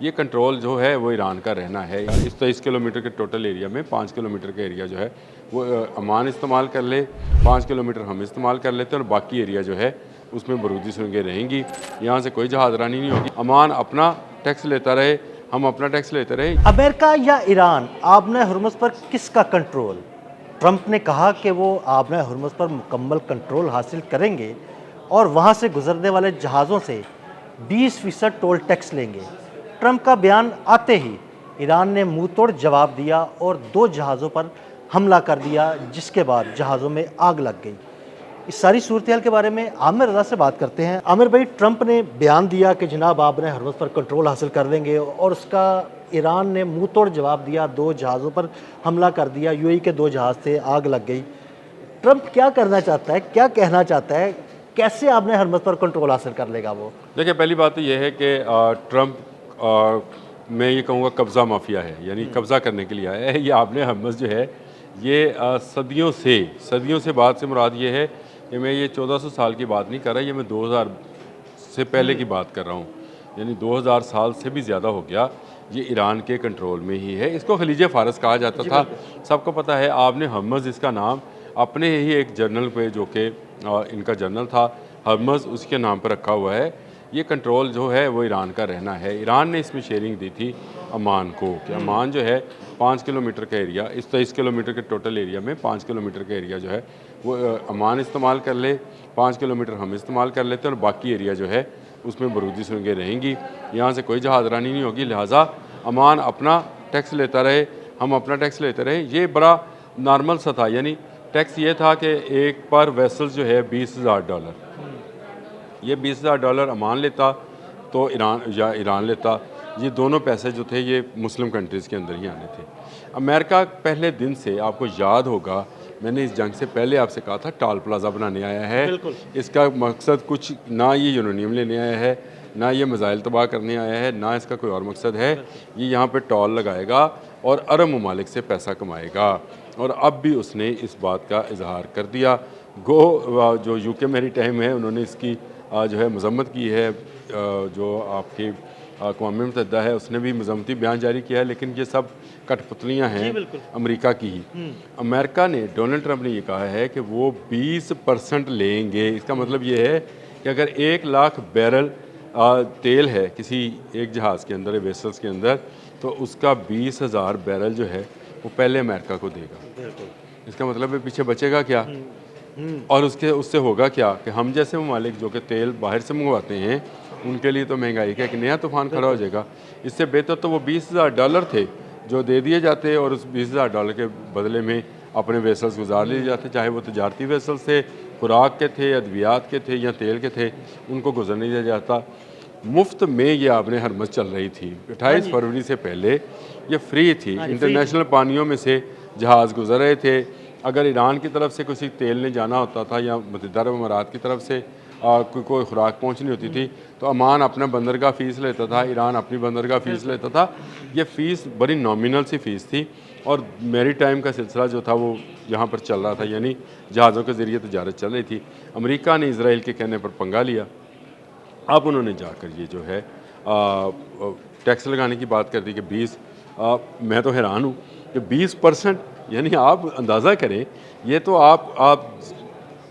ये कंट्रोल जो है वो ईरान का रहना है। इस 23 किलोमीटर के टोटल एरिया में 5 किलोमीटर का एरिया जो है वो अमान इस्तेमाल कर ले, 5 किलोमीटर हम इस्तेमाल कर लेते हैं और बाकी एरिया जो है उसमें बारूदी सुरंगें रहेंगी। यहाँ से कोई जहाज़रानी नहीं होगी। अमान अपना टैक्स लेता रहे, हम अपना टैक्स लेते रहे। अमेरिका या ईरान आबना हुर्मुज़ पर किसका कंट्रोल? ट्रंप ने कहा कि वो आबना हुर्मुज़ पर मुकम्मल कंट्रोल हासिल करेंगे और वहाँ से गुजरने वाले जहाज़ों से 20% टोल टैक्स लेंगे। ट्रंप का बयान आते ही ईरान ने मुंह तोड़ जवाब दिया और 2 जहाज़ों पर हमला कर दिया, जिसके बाद जहाज़ों में आग लग गई। इस सारी सूरत हाल के बारे में आमिर रज़ा से बात करते हैं। आमिर भाई, ट्रंप ने बयान दिया कि जनाब आबना हुर्मुज़ पर कंट्रोल हासिल कर देंगे और उसका ईरान ने मुंह तोड़ जवाब दिया, 2 जहाज़ों पर हमला कर दिया, यूएई के 2 जहाज़ थे, आग लग गई। ट्रंप क्या करना चाहता है, क्या कहना चाहता है, कैसे आबना हुर्मुज़ पर कंट्रोल हासिल कर लेगा वो? देखिए, पहली बात तो ये है कि ट्रंप मैं ये कहूँगा कब्ज़ा माफिया है, यानी कब्ज़ा करने के लिए आया है। ये आबना हुर्मुज़ जो है ये सदियों से बात से मुराद ये है कि मैं ये 1400 साल की बात नहीं कर रहा, ये मैं 2000 से पहले की बात कर रहा हूँ। यानी 2000 साल से भी ज़्यादा हो गया ये ईरान के कंट्रोल में ही है। इसको खलीज फ़ारस कहा जाता था, सबको पता है। आबना हुर्मुज़ इसका नाम अपने ही एक जर्नल पे जो कि इनका जर्नल था हुर्मुज़, उसके नाम पर रखा हुआ है। ये कंट्रोल जो है वो ईरान का रहना है। ईरान ने इसमें शेयरिंग दी थी अमान को कि अमान जो है 5 किलोमीटर का एरिया, इस 23 किलोमीटर के टोटल एरिया में 5 किलोमीटर का एरिया जो है वो अमान इस्तेमाल कर ले, 5 किलोमीटर हम इस्तेमाल कर लेते हैं और बाकी एरिया जो है उसमें बारूदी सुरंगें रहेंगी। यहाँ से कोई जहाज़रानी नहीं होगी, लिहाजा अमान अपना टैक्स लेता रहे, हम अपना टैक्स लेते रहे। ये बड़ा नॉर्मल सा था। यानी टैक्स ये था कि एक पर वेसल जो है $20,000, ये $20,000 अमान लेता तो ईरान लेता। ये दोनों पैसे जो थे ये मुस्लिम कंट्रीज़ के अंदर ही आने थे। अमेरिका पहले दिन से, आपको याद होगा मैंने इस जंग से पहले आपसे कहा था, टॉल प्लाज़ा बनाने आया है। इसका मकसद कुछ ना ये यूरेनियम लेने आया है, ना ये मिज़ाइल तबाह करने आया है, ना इसका कोई और मकसद है। ये यहाँ पे टॉल लगाएगा और अरब ममालिक से पैसा कमाएगा। और अब भी उसने इस बात का इजहार कर दिया। जो यूके मैरीटाइम है उन्होंने इसकी जो है मजम्मत की है। जो आपकी अक़वाम मुत्तहिदा है उसने भी मजम्मती बयान जारी किया है, लेकिन ये सब कठपुतलियाँ हैं अमेरिका की ही। अमेरिका ने, डोनाल्ड ट्रंप ने ये कहा है कि वो 20% लेंगे। इसका मतलब ये है कि अगर 1 लाख बैरल तेल है किसी एक जहाज़ के अंदर, वेसल्स के अंदर, तो उसका 20,000 बैरल जो है वो पहले अमेरिका को देगा। इसका मतलब है पीछे बचेगा क्या? और उससे होगा क्या कि हम जैसे ममालिक जो कि तेल बाहर से मंगवाते हैं उनके लिए तो महंगाई का एक नया तूफान खड़ा हो जाएगा। इससे बेहतर तो वो $20,000 थे जो दे दिए जाते और उस $20,000 के बदले में अपने वेसल्स गुजार लिए जाते, चाहे वो तजारती वेसल्स थे, खुराक के थे, अद्वियात के थे या तेल के थे, उनको गुजरने दिया जाता। मुफ्त में ये आबना हुर्मुज़ चल रही थी। 28 फरवरी से पहले ये फ्री थी। इंटरनेशनल पानियों में से जहाज़ गुजर रहे थे। अगर ईरान की तरफ से किसी तेल ने जाना होता था या मुत्तहिदा अरब अमारात की तरफ से कोई खुराक पहुंचनी होती थी तो अमान अपना बंदरगाह फ़ीस लेता था, ईरान अपनी बंदरगाह फ़ीस लेता था। ये फ़ीस बड़ी नॉमिनल सी फ़ीस थी और मैरी टाइम का सिलसिला जो था वो यहाँ पर चल रहा था, यानी जहाज़ों के ज़रिए तजारत चल रही थी। अमेरिका ने इसराइल के कहने पर पंगा लिया। अब उन्होंने जाकर ये जो है टैक्स लगाने की बात कर दी कि मैं तो हैरान हूँ कि 20%, यानी आप अंदाज़ा करें। ये तो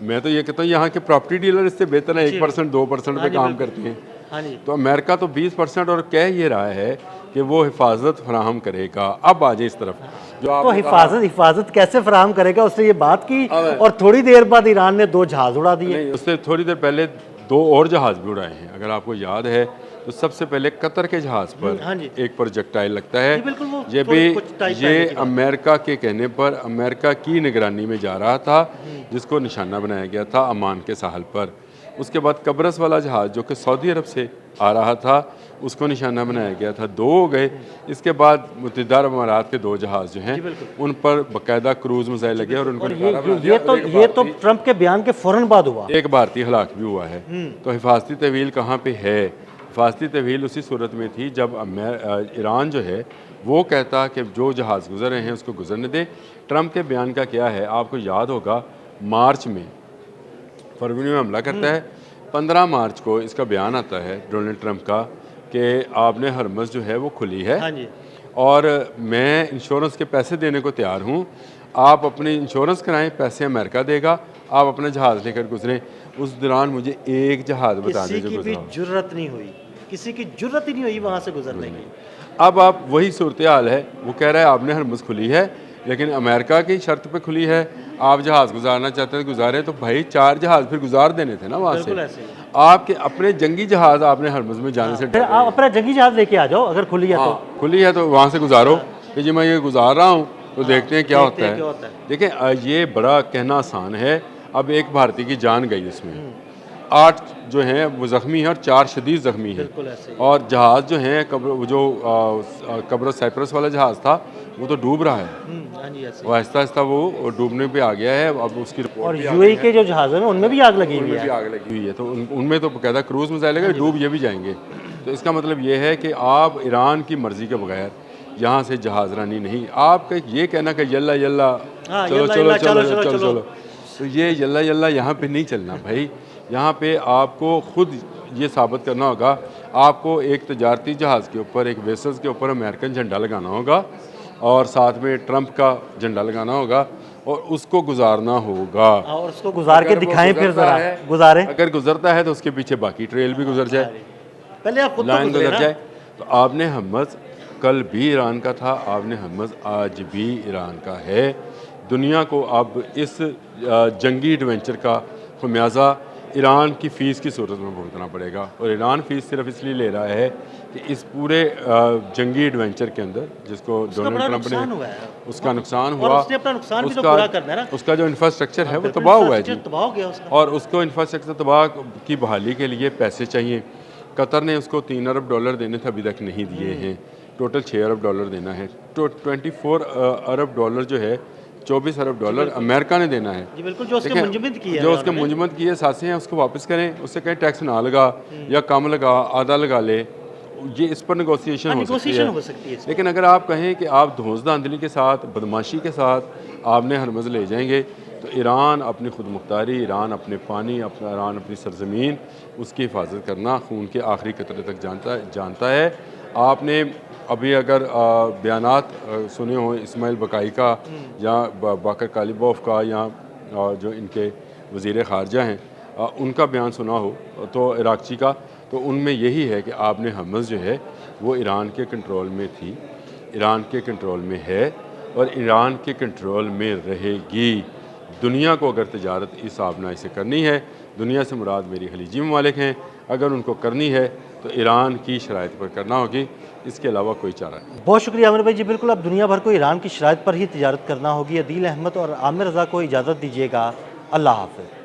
मैं तो ये कहता हूँ यहाँ के प्रॉपर्टी डीलर इससे बेहतर है, 1% 2% पे काम करते हैं। तो अमेरिका तो 20% और कह ये रहा है कि वो हिफाजत फराहम करेगा। अब आ जाए इस तरफ जो आप तो हिफाजत कैसे फराहम करेगा, उससे ये बात की और थोड़ी देर बाद ईरान ने 2 जहाज़ उड़ा दिए। उससे थोड़ी देर पहले 2 और जहाज़ भी उड़ाए हैं। अगर आपको याद है तो सबसे पहले कतर के जहाज़ पर एक प्रोजेक्टाइल लगता है। ये अमेरिका के कहने पर अमेरिका की निगरानी में जा रहा था, जिसको निशाना बनाया गया था अमान के साहल पर। उसके बाद कब्रस वाला जहाज़ जो कि सऊदी अरब से आ रहा था उसको निशाना बनाया गया था। 2 हो गए। इसके बाद मुत्तहिदा अरब अमारात के 2 जहाज़ जो हैं उन पर बाकायदा क्रूज़ मिसाइल लगे और उनको ये तो ट्रंप के बयान के फ़ौरन बाद हुआ। एक भारतीय हलाक भी हुआ है। तो हिफाजती तहवील कहाँ पे है? हिफाजती तहवील उसी सूरत में थी जब ईरान जो है वो कहता कि जो जहाज़ गुजर रहे हैं उसको गुजरने दे। ट्रंप के बयान का क्या है, आपको याद होगा मार्च में, फरवरी में हमला करता है, 15 मार्च को इसका बयान आता है डोनाल्ड ट्रंप का कि आपने हरमज़ जो है वो खुली है हाँ जी। और मैं इंश्योरेंस के पैसे देने को तैयार हूँ। आप अपनी इंश्योरेंस कराएं, पैसे अमेरिका देगा, आप अपना जहाज़ लेकर गुजरें। उस दौरान मुझे एक जहाज़ बता किसी दें जो की भी गुजरा हो। जुर्रत नहीं हुई, किसी की जुर्रत ही नहीं हुई वहाँ से गुजरने की। अब आप वही सूरत हाल है, वो कह रहा है आपने हरमज़ खुली है, लेकिन अमेरिका की शर्त पे खुली है, आप जहाज़ गुजारना चाहते हैं गुजारें। तो भाई 4 जहाज़ फिर गुजार देने थे ना वहाँ से। बिल्कुल ऐसे ही। आपके अपने जंगी जहाज़ आपने हरमज़ में जाने से फिर आप अपना जंगी जहाज लेके आ जाओ अगर खुली है तो। हाँ, खुली है तो वहाँ से गुजारो कि जी मैं ये गुजार रहा हूँ, तो देखते हैं क्या देखते होता हैं क्या है। होता है। देखें ये बड़ा कहना आसान है। अब एक भारतीय की जान गई इसमें, 8 जो हैं वो ज़ख्मी हैं और 4 शदीद ज़ख्मी हैं। बिल्कुल ऐसे ही। और जहाज़ जो हैं कब्र साइप्रस वाला जहाज़ था वो तो डूब रहा है। हाँ जी ऐसे ही। वो आहिस्ता आहिस्ता वो डूबने पे आ गया है। अब उसकी और रिपोर्ट भी आ यूएई के जो जहाज़ हैं ना उनमें भी आग लगी हुई उनमें भी है। आग लगी हुई है। तो उनमें तो कहता क्रूज़ मिसाइल है, डूब ये भी जाएंगे। तो इसका मतलब ये है कि आप ईरान की मर्ज़ी के बगैर यहाँ से जहाज़ रानी नहीं। आपका ये कहना कि यल्ला यल्ला हाँ, चलो यल्ला चलो यल्ला, चलो चलो, चलो चलो, चलो, तो ये यल्ला यल्ला यहाँ पे नहीं चलना भाई। यहाँ पे आपको खुद ये साबित करना होगा। आपको एक तजारती जहाज़ के ऊपर, एक वेसल्स के ऊपर अमेरिकन झंडा लगाना होगा और साथ में ट्रंप का झंडा लगाना होगा और उसको गुजारना होगा। और उसको गुजार के अगर वो दिखाएं फिर गुजरता ज़रा, है- गुजारें। अगर गुजरता है तो उसके पीछे बाकी ट्रेल भी गुजर जाए, पहले आप खुद तो लाइन गुजरे गुजर ना। जाए। तो आपने हम्मस कल भी ईरान का था, आपने हम्मस आज भी ईरान का है। दुनिया को अब इस जंगी एडवेंचर का खमियाजा ईरान की फ़ीस की सूरत में भुगतना पड़ेगा। और ईरान फ़ीस सिर्फ इसलिए ले रहा है कि इस पूरे जंगी एडवेंचर के अंदर जिसको उसका डोनाल्ड बड़ा ट्रंप ने नुकसान हुआ है। उसका नुकसान और हुआ। उसने अपना नुकसान भी तो उसका- पूरा करना है ना। उसका जो इंफ्रास्ट्रक्चर है वो बिल्कुल, तबाह हुआ है जी। इंफ्रास्ट्रक्चर तबाह हो गया उसका। और उसको इंफ्रास्ट्रक्चर तबाह की बहाली के लिए पैसे चाहिए। कतर ने उसको $3 अरब देने थे, अभी तक नहीं दिए हैं। टोटल $6 अरब देना है। तो $24 अरब जो है, $24 अरब अमेरिका ने देना है। जी बिल्कुल, जो उसके देखें, मुंजमद की है जो उसके उन्होंने। मुंजमद की है सासे हैं उसको वापस करें, उससे कहें टैक्स ना लगा या कम लगा, आधा लगा ले। ये इस पर नेगोशिएशन हाँ, हो सकती नेगोशिएशन है। हो सकती है इस पर। लेकिन अगर आप कहें कि आप धौंस-धांधली के साथ, बदमाशी के साथ आपने हरमज़ ले जाएंगे तो ईरान अपनी खुद मुख्तारी, ईरान अपने पानी, ईरान अपनी सरजमीन, उसकी हिफाजत करना खून के आखिरी कतरे तक जानता है। आपने अभी अगर बयानात सुने हों इस्माइल बकाई का या बाकर कालिबोफ का या जो इनके वज़ीर ख़ारजा हैं उनका बयान सुना हो तो इराक़ची का, तो उनमें यही है कि आपने हम्मस जो है वो ईरान के कंट्रोल में थी, ईरान के कंट्रोल में है और ईरान के कंट्रोल में रहेगी। दुनिया को अगर तजारत इस आबनाई से करनी है, दुनिया से मुराद मेरी खलीजी ममालिक हैं, अगर उनको करनी है तो ईरान की शराइत पर करना होगी, इसके अलावा कोई चारा नहीं। बहुत शुक्रिया आमिर भाई जी। बिल्कुल, अब दुनिया भर को ईरान की शराइत पर ही तिजारत करना होगी। अदील अहमद और आमिर रज़ा को इजाज़त दीजिएगा। अल्लाह हाफ़िज़।